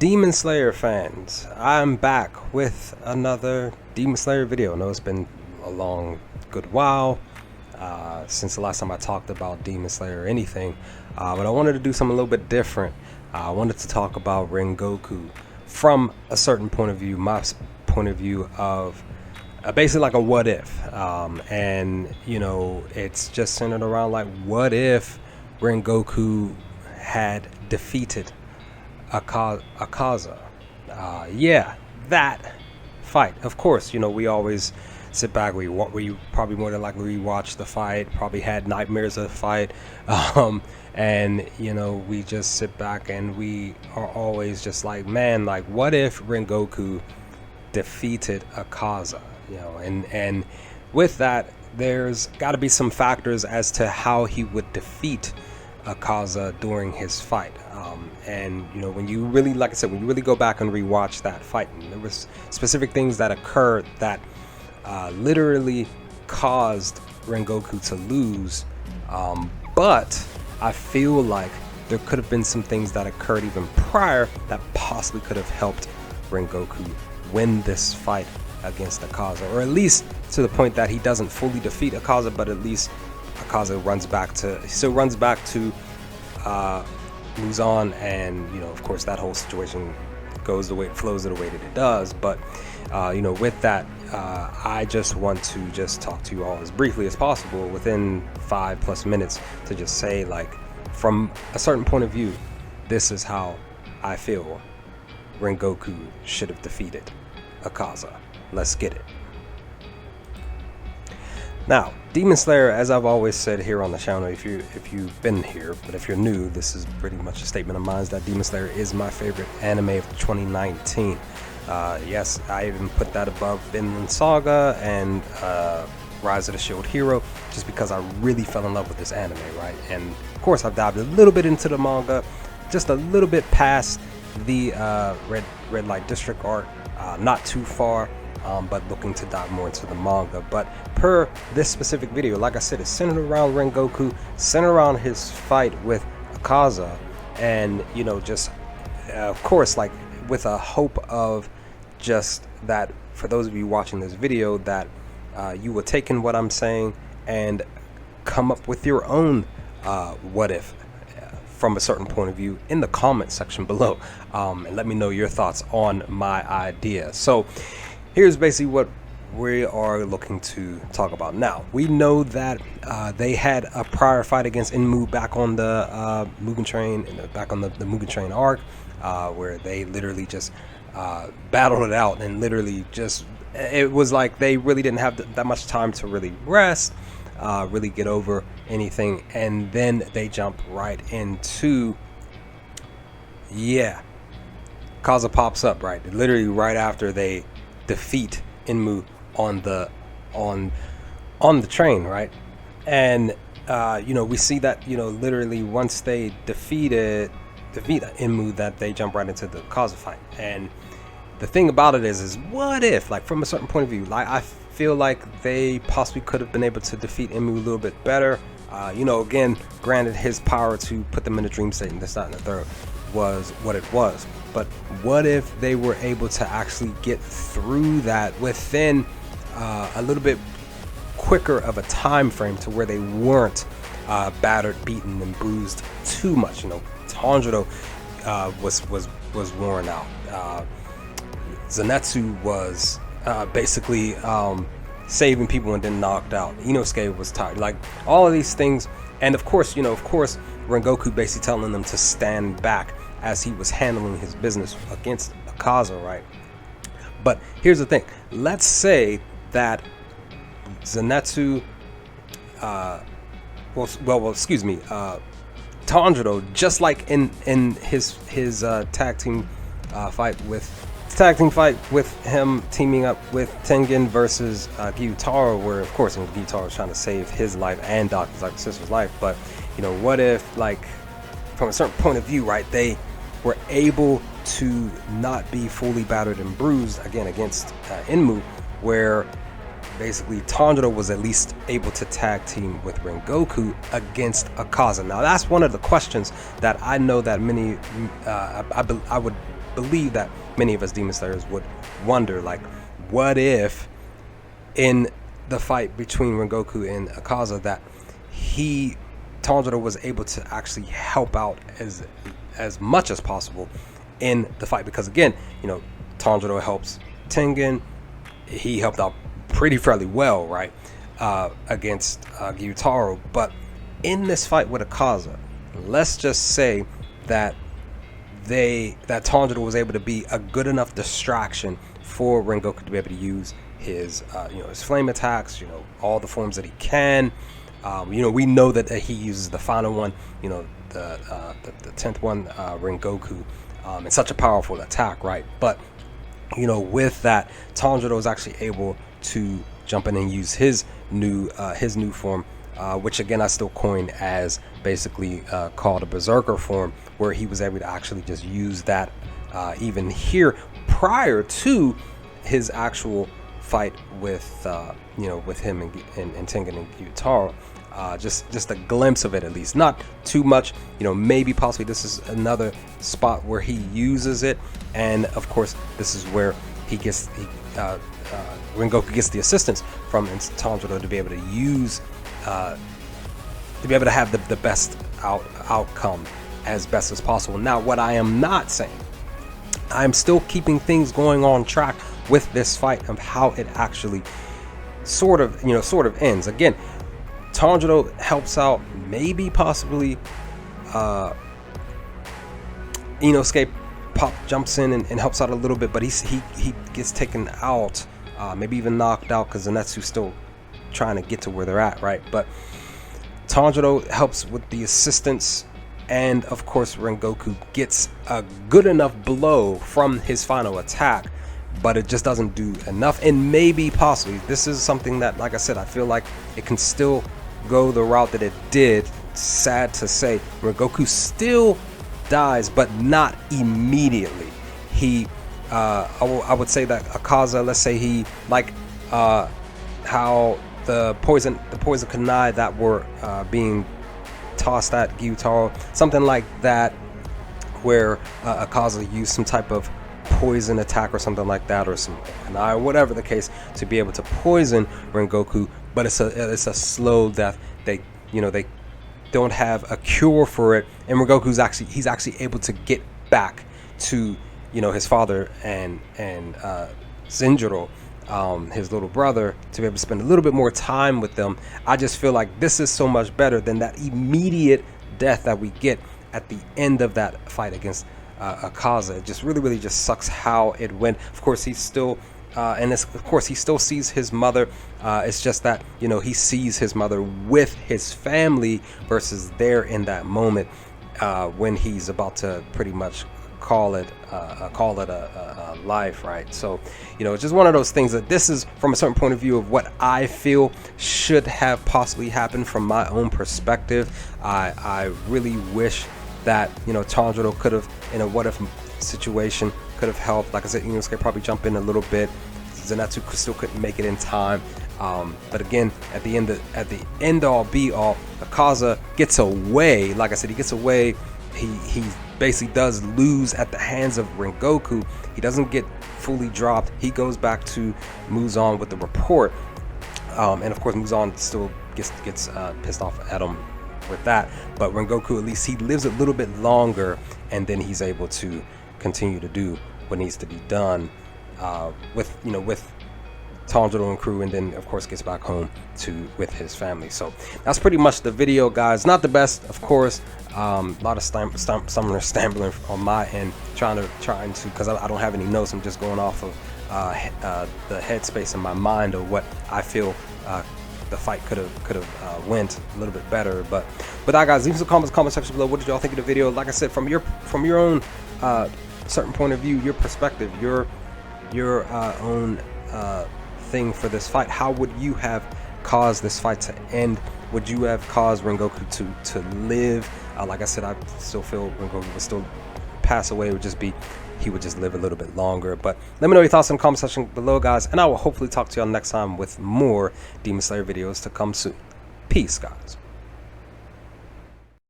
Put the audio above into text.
Demon Slayer fans, I'm back with another Demon Slayer video. I know it's been a long, good while since the last time I talked about Demon Slayer or anything, but I wanted to do something a little bit different. I wanted to talk about Rengoku from a certain point of view, my point of view of basically like a what if, and you know, it's just centered around like, what if Rengoku had defeated akaza? Yeah, that fight. Of course, you know, we always sit back, we probably more than likely rewatch the fight, probably had nightmares of the fight, and you know, we just sit back and we are always just like, man, like, what if Rengoku defeated akaza? You know, and with that, there's got to be some factors as to how he would defeat akaza during his fight, and you know, when you really, like I said, when you really go back and rewatch that fight, and there was specific things that occurred that literally caused Rengoku to lose, but I feel like there could have been some things that occurred even prior that possibly could have helped Rengoku win this fight against akaza, or at least to the point that he doesn't fully defeat akaza, but at least akaza still runs back to Muzan, and you know, of course, that whole situation flows the way that it does. But you know, with that, I just want to just talk to you all as briefly as possible within 5+ minutes to just say, like, from a certain point of view, this is how I feel Rengoku should have defeated akaza. Let's get it. Now, Demon Slayer, as I've always said here on the channel, if you've been here, but if you're new, this is pretty much a statement of mine, that Demon Slayer is my favorite anime of 2019. Yes, I even put that above Vinland Saga and Rise of the Shield Hero, just because I really fell in love with this anime, right? And of course, I've dived a little bit into the manga, just a little bit past the Red Light District arc, not too far. But looking to dive more into the manga. But per this specific video, like I said, it's centered around Rengoku, centered around his fight with akaza, and you know, just of course, like, with a hope of just that for those of you watching this video, that you will take in what I'm saying and come up with your own what if from a certain point of view in the comment section below, and let me know your thoughts on my idea. So here's basically what we are looking to talk about. Now, we know that they had a prior fight against Enmu back on the Mugen Train, back on the Mugen Train arc, where they literally just battled it out, and literally just, it was like they really didn't have that much time to really rest, really get over anything, and then they jump right into, yeah, Kaza pops up, right? Literally right after they defeat Enmu on the train, right? And you know, we see that, you know, literally once they defeat Enmu, that they jump right into the Kaza fight. And the thing about it is what if, like, from a certain point of view, like, I feel like they possibly could have been able to defeat Enmu a little bit better. You know, again, granted, his power to put them in a dream state and this, that, and the third was what it was, but what if they were able to actually get through that within a little bit quicker of a time frame, to where they weren't battered, beaten, and bruised too much? You know, Tanjiro was worn out. Zenitsu was basically saving people and then knocked out. Inosuke was tired. Like, all of these things, and of course, you know, Rengoku basically telling them to stand back as he was handling his business against akaza, right? But here's the thing. Let's say that Zenitsu, Tanjiro, just like in his tag team fight with him teaming up with Tengen versus Gyutaro, where of course Gyutaro was trying to save his life and Daki's, like, sister's life. But you know, what if, like, from a certain point of view, right, they were able to not be fully battered and bruised again against Enmu, where basically Tanjiro was at least able to tag team with Rengoku against akaza. Now, that's one of the questions that I know that many, I would believe that many of us Demon Slayers would wonder, like, what if in the fight between Rengoku and Akaza that Tanjiro was able to actually help out as much as possible in the fight, because again, you know, Tanjiro helps Tengen. He helped out fairly well, right, against Gyutaro. But in this fight with Akaza, let's just say that Tanjiro was able to be a good enough distraction for Rengoku to be able to use his his flame attacks, you know, all the forms that he can. You know, we know that he uses the final one, you know, the 10th one, Rengoku. It's such a powerful attack, right? But you know, with that, Tanjiro is actually able to jump in and use his new form, which again I still coin as basically called a berserker form, where he was able to actually just use that even here prior to his actual fight with with him and Tengen and Gyutaro. Just a glimpse of it, at least, not too much. You know, maybe possibly this is another spot where he uses it, and of course this is where Rengoku gets the assistance from Tanjiro to be able to use to be able to have the best outcome as best as possible. Now, what I am not saying, I'm still keeping things going on track with this fight of how it actually sort of ends. Again, Tanjiro helps out, maybe possibly Inosuke jumps in and helps out a little bit, but he gets taken out, maybe even knocked out, because Zenitsu's still trying to get to where they're at, right? But Tanjiro helps with the assistance, and of course Rengoku gets a good enough blow from his final attack, but it just doesn't do enough. And maybe possibly this is something that, like I said, I feel like it can still go the route that it did. Sad to say, Rengoku still dies, but not immediately. I would say that Akaza, let's say he, like how the poison kunai that were being tossed at Gyutaro, something like that, where Akaza used some type of poison attack or something like that, or some kunai, or whatever the case, to be able to poison Rengoku. But it's a slow death. They don't have a cure for it, and Rengoku's actually able to get back to his father and Zenjiro, his little brother, to be able to spend a little bit more time with them. I just feel like this is so much better than that immediate death that we get at the end of that fight against Akaza. It just really just sucks how it went. Of course, he's still he still sees his mother. It's just that he sees his mother with his family versus there in that moment when he's about to pretty much call it a life, right? So it's just one of those things that this is from a certain point of view of what I feel should have possibly happened from my own perspective. I really wish that Tanjiro could have, in a what if situation, could have helped. Like I said, Inosuke probably jump in a little bit. Zenitsu still couldn't make it in time. But again, at the end all be all, Akaza gets away. Like I said, he gets away. He basically does lose at the hands of Rengoku. He doesn't get fully dropped. He goes back to Muzan with the report, and of course Muzan still gets pissed off at him with that. But Rengoku, at least he lives a little bit longer, and then he's able to continue to do what needs to be done with Tanjiro and crew, and then of course gets back home with his family. So that's pretty much the video, guys. Not the best, of course. A lot of stumbling on my end, trying to because I don't have any notes. I'm just going off of the headspace in my mind of what I feel the fight could have went a little bit better. But that, guys, leave some comments in the comment section below. What did y'all think of the video? Like I said, from your own certain point of view, your perspective, your own thing for this fight, how would you have caused this fight to end? Would you have caused Rengoku to live? Like I said, I still feel Rengoku would still pass away. It would just be, he would just live a little bit longer. But let me know your thoughts in the comment section below, guys, and I will hopefully talk to y'all next time with more Demon Slayer videos to come soon. Peace, guys.